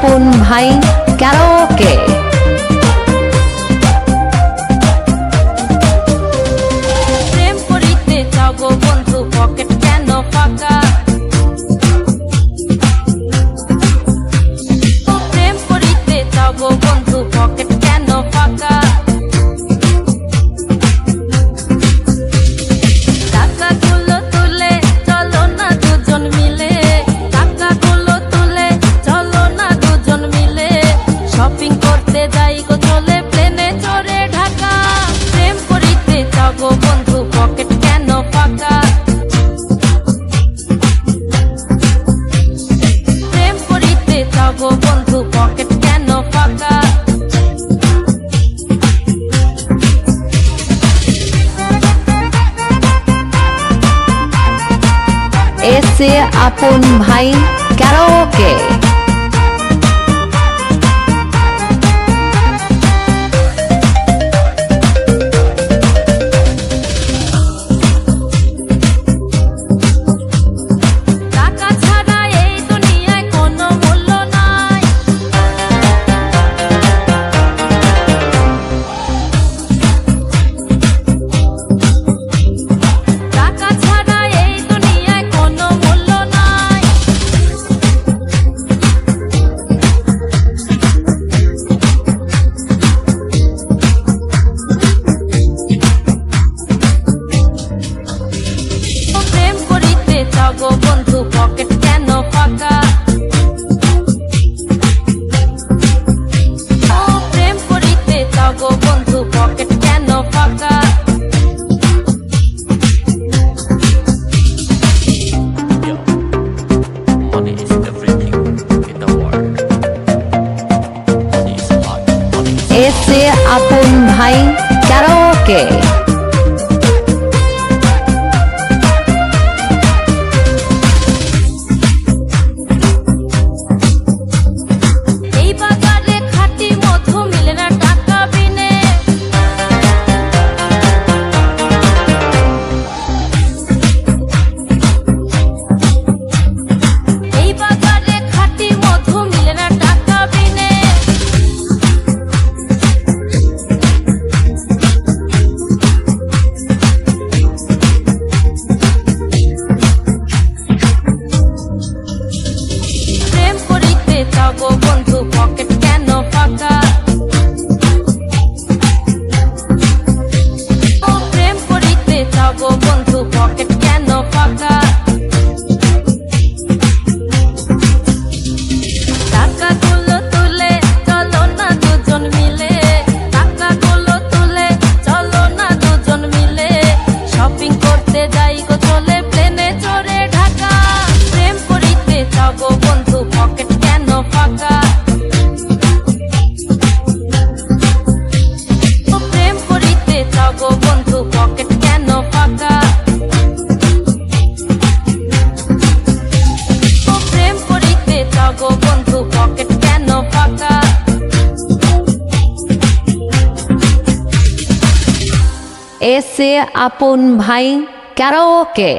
আপন ভাই ক্যারাওকে। প্রেম করিতে চাও গো বন্ধু পকেট কেন ফাঁকা, প্রেম করিতে চাও গো বন্ধু পকেট কেন ফাঁকা, টাকাগুলো তুলে চলো না দুজন মিলে, টাকাগুলো তুলে চলো না দুজন মিলে, শপিং করতে যাই গো চলে প্লেনে চড়ে ঢাকা। প্রেম করিতে চাও গো বন্ধু পকেট কেন ফাঁকা, প্রেম করিতে চাও গো বন্ধু পকেট কেন ফাঁকা। এসে আপন ভাই ক্যারাওকে। টাকা ছাড়া এই দুনিয়ায় কোনো মূল্য নাই, টাকা ছাড়া এই দুনিয়ায় কোনো মূল্য নাই, প্রেম করিতে চাও গো বন্ধু পকেট কেন ফাঁকা, প্রেম করিতে চাও গো বন্ধু পকেট কেন ফাঁকা। Money is everything in the world. Money is life. Money is এসে আপন ভাই ক্যারাওকে। এই বাজারে খাঁটি মধু মিলে না টাকা বিনে, এই বাজারে খাঁটি মধু মিলে না টাকা বিনে, প্রেম করিতে চাও গো বন্ধু পকেট কেন ফাঁকা, প্রেম করিতে চাও গো বন্ধু পকেট কেন ফাঁকা, টাকাগুলো তুলে চলো না দুজন মিলে, টাকাগুলো তুলে চলো না দুজন মিলে, শপিং করতে যাই গো চলে প্লেনে চড়ে ঢাকা। প্রেম করিতে চাও গো বন্ধু পকেট কেন ফাঁকা, প্রেম করিতে চাও গো বন্ধু পকেট কেন ফাঁকা, প্রেম করিতে চাও গো বন্ধু পকেট কেন ফাঁকা। এসে আপন ভাই ক্যারাওকে।